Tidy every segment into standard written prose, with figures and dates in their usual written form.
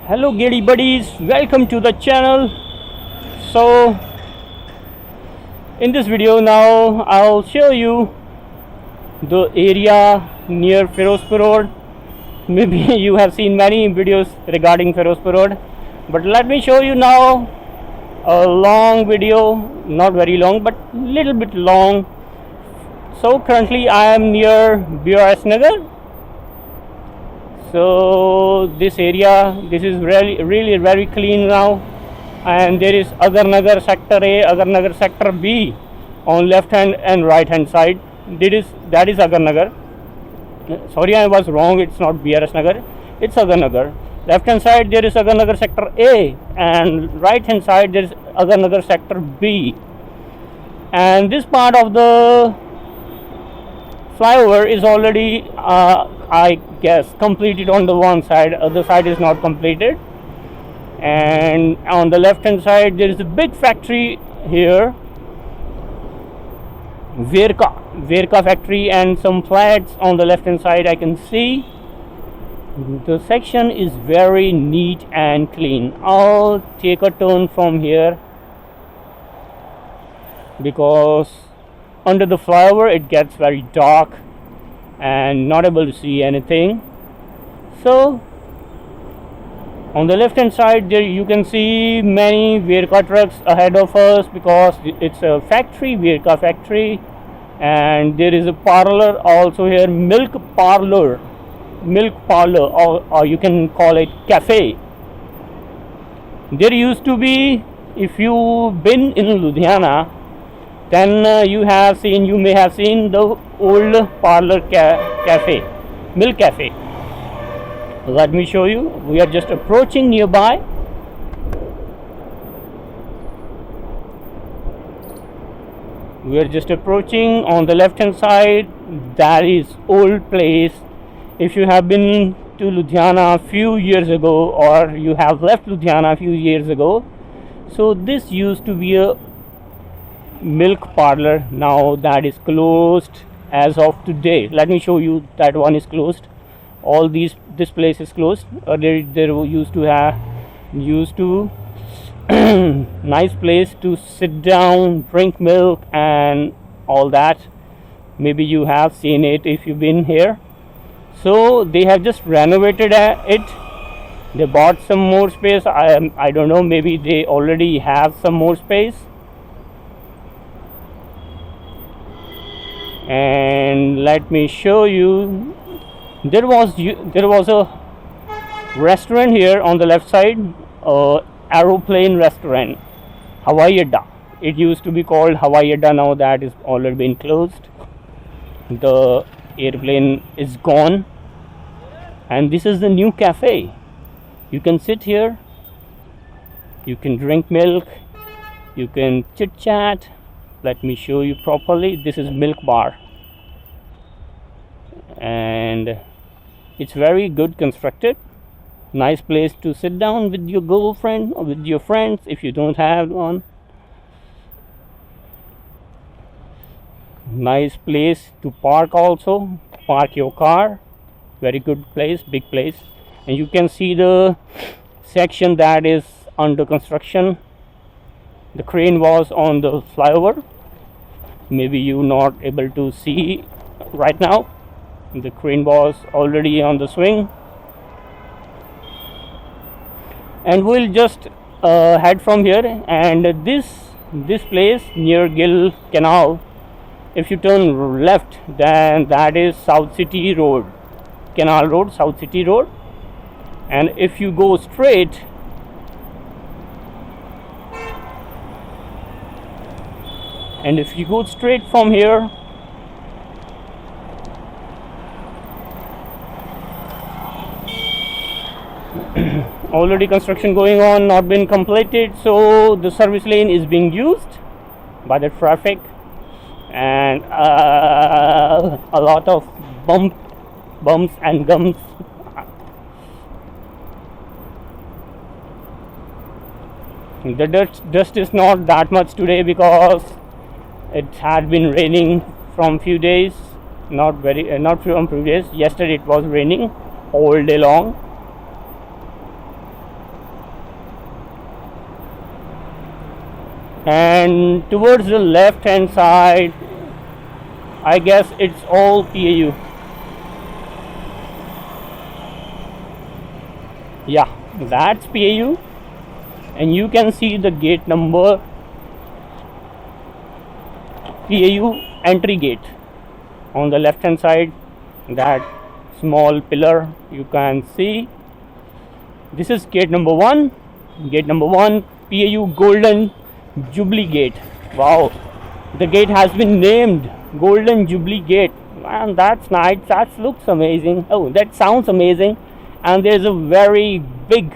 Hello giddy buddies, welcome to the channel. So in this video now I'll show you the area near Ferozepur Road. Maybe you have seen many videos regarding Ferozepur Road, but let me show you now a long video, not very long but little bit long. So currently I am near Bharat Nagar. So this area, this is really very clean now, and there is Agar Nagar sector A, Agar Nagar sector B on left hand and right hand side. That is Agar Nagar. Sorry, I was wrong, it's not BRS Nagar, it's Agar Nagar. Left hand side there is Agar Nagar sector A, and right hand side there is Agar Nagar sector B. And this part of the flyover is already I guess completed on the one side, other side is not completed. And on the left hand side there is a big factory here, Verka factory, and some flats on the left hand side I can see. The section is very neat and clean. I'll take a turn from here because under the flyover it gets very dark and not able to see anything. So on the left hand side there you can see many Verka trucks ahead of us because it's a factory, Verka factory. And there is a parlor also here, milk parlor, or you can call it cafe. There used to be, if you've been in Ludhiana, then you may have seen the old parlor cafe, milk cafe. Let me show you. We are just approaching nearby. We are just approaching. On the left hand side, that is old place. If you have been to Ludhiana a few years ago, or you have left Ludhiana a few years ago, so this used to be a milk parlor. Now that is closed as of today. Let me show you. That one is closed. This place is closed. There used to nice place to sit down, drink milk and all that. Maybe you have seen it if you've been here. So they have just renovated it. They bought some more space. I don't know, maybe they already have some more space. And let me show you, there was a restaurant here on the left side, aeroplane restaurant, Maharaja. It used to be called Maharaja. Now that is already been closed. The airplane is gone, and this is the new cafe. You can sit here, you can drink milk, you can chit chat. Let me show you properly. This is milk bar, and it's very good constructed. Nice place to sit down with your girlfriend or with your friends if you don't have one. Nice place to park also. Park your car. Very good place, big place. And you can see the section that is under construction. The crane was on the flyover. Maybe you're not able to see right now. The crane was already on the swing. And we'll just head from here, and this place near Gill Canal, if you turn left, then that is South City Road, Canal Road, South City Road. And if you go straight, from here, already construction going on, not been completed, so the service lane is being used by the traffic, and a lot of bumps and gums. The dust is not that much today because it had been raining from few days. Not from few days. Yesterday it was raining all day long. and towards the left hand side I guess it's all PAU. Yeah, that's PAU, and you can see the gate number, PAU entry gate on the left hand side. That small pillar you can see, this is gate number 1. Gate number 1, PAU Golden Jubilee Gate. Wow, the gate has been named Golden Jubilee Gate. Man, that's nice. That looks amazing. Oh, that sounds amazing. And there's a very big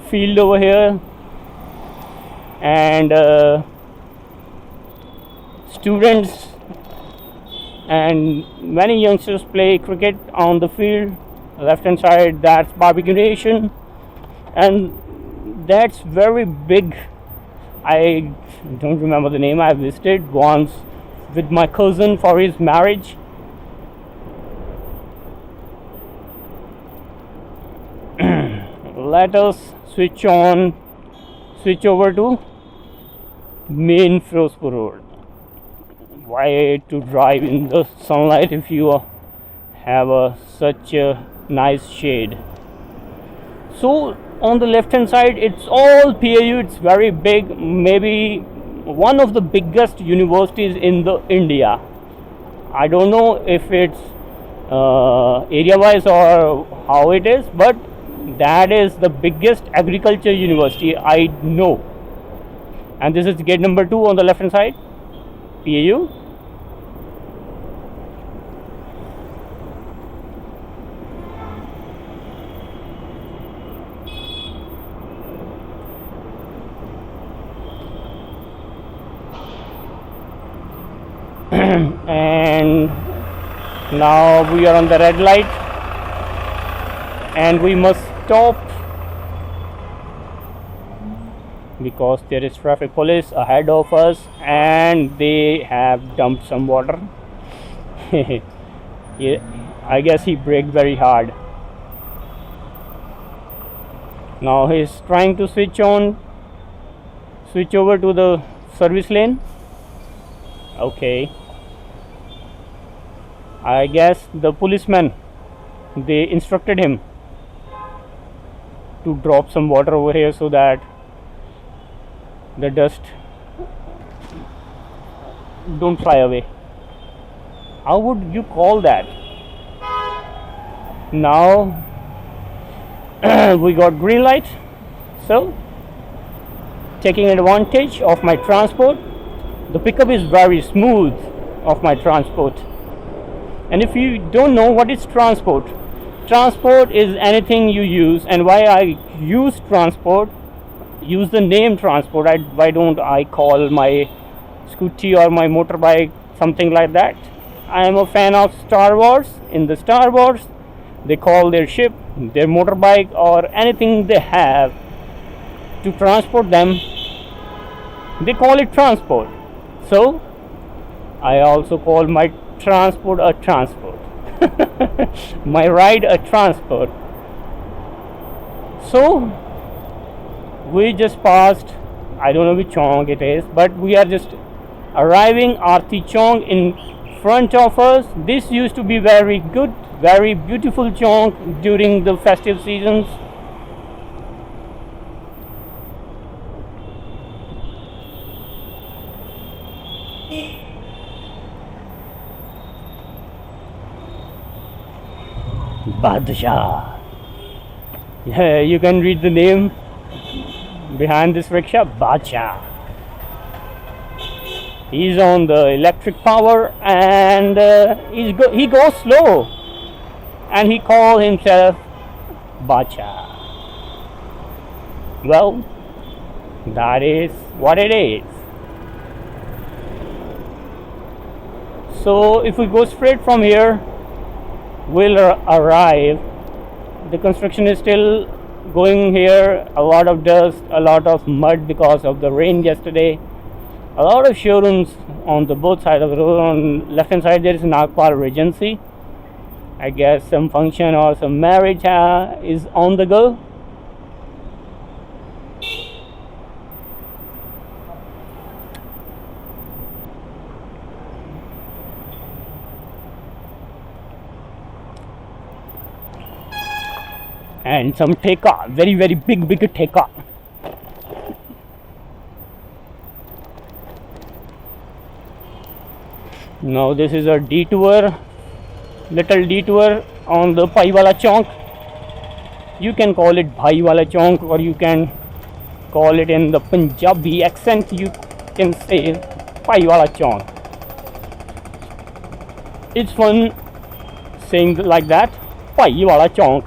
field over here, and students and many youngsters play cricket on the field. Left hand side, that's barbecue nation, and that's very big. I don't remember the name. I visited once with my cousin for his marriage. Let us switch over to main Ferozepur road. Why to drive in the sunlight if you have such a nice shade? So on the left hand side it's all PAU. It's very big, maybe one of the biggest universities in the India. I don't know if it's area wise or how it is, but that is the biggest agriculture university I know. And this is gate number 2 on the left hand side, PAU. And now we are on the red light and we must stop because there is traffic police ahead of us and they have dumped some water. Yeah, I guess he braked very hard. Now he's trying to switch over to the service lane. Okay, I guess the policeman, they instructed him to drop some water over here so that the dust don't fly away. How would you call that? Now we got green light, so taking advantage of my transport. The pickup is very smooth of my transport. And if you don't know what is transport is anything you use. And why I use the name transport, why don't I call my scooty or my motorbike something like that? I am a fan of Star Wars. In the Star Wars, they call their ship, their motorbike, or anything they have to transport them, they call it transport. So I also call my transport a transport. My ride a transport. So we just passed, I don't know which chowk it is, but we are just arriving Aarti chowk in front of us. This used to be very good, very beautiful chowk during the festive seasons. Badshah. Yeah, you can read the name behind this rickshaw, Badshah. He's on the electric power and he goes slow and he calls himself Badshah. Well, that is what it is. So if we go straight from here, we'll arrive. The construction is still going here. A lot of dust, a lot of mud because of the rain yesterday. A lot of showrooms on the both sides of the road. On left hand side there is Nagpal Regency. I guess some function or some marriage is on the go. and some theka, very very big theka. Now this is a detour, little detour on the Paiwala chowk. You can call it Bhaiwala chowk, or you can call it in the Punjabi accent, you can say Paiwala chowk. It's fun saying like that, Paiwala chowk.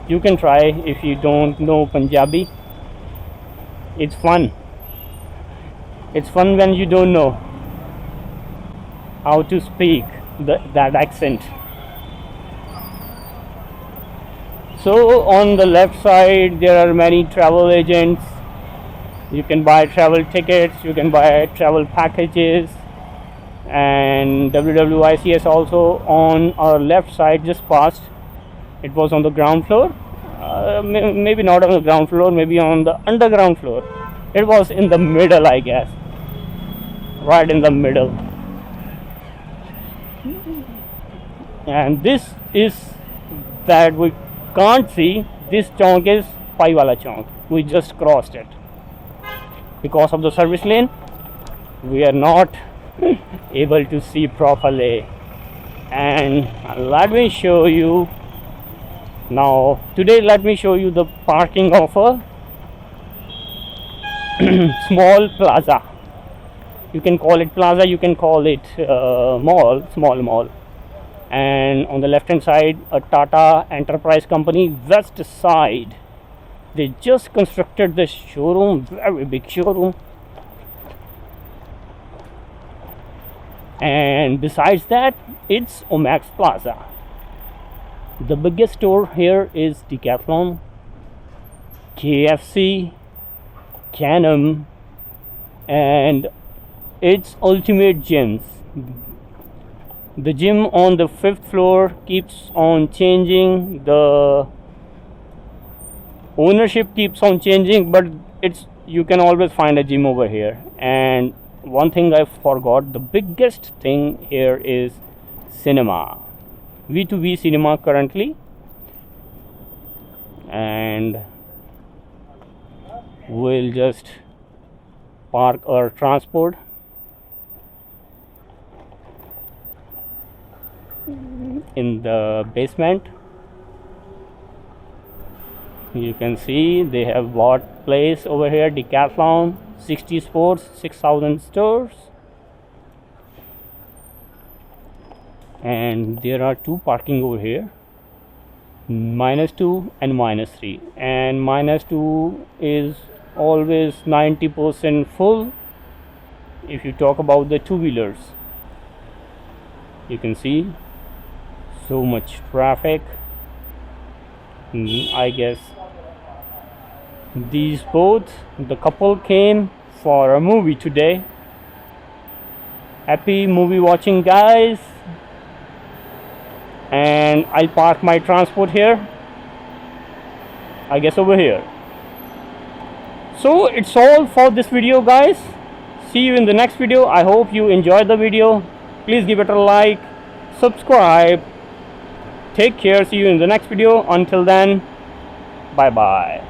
You can try if you don't know Punjabi. It's fun. It's fun when you don't know how to speak that accent. So on the left side there are many travel agents. You can buy travel tickets, you can buy travel packages, and WWICS also on our left side just passed. It was on the ground floor, maybe not on the ground floor, maybe on the underground floor. It was in the middle, I guess, right in the middle. And this is that we can't see. This chowk is Paiwala chowk. We just crossed it because of the service lane. We are not able to see properly. And let me show you now. Today, let me show you the parking of a small plaza. You can call it plaza. You can call it mall, small mall. And on the left hand side, a Tata Enterprise company, west side. They just constructed the showroom, very big showroom. And besides that, it's Omax Plaza. The biggest store here is Decathlon, KFC, Canal, and its Ultimate Gyms. The gym on the 5th floor keeps on changing, the ownership keeps on changing, but you can always find a gym over here. And one thing I forgot, the biggest thing here is cinema, V2V cinema currently. And we'll just park our transport in the basement. You can see they have bought place over here, Decathlon, 60 sports, 6,000 stores. And there are two parking over here, -2 and -3, and -2 is always 90% full. If you talk about the two-wheelers, you can see so much traffic. I guess the couple came for a movie today. Happy movie watching, guys. And I'll park my transport here, I guess over here. So it's all for this video, guys. See you in the next video. I hope you enjoyed the video. Please give it a like, subscribe. Take care. See you in the next video. Until then, bye bye.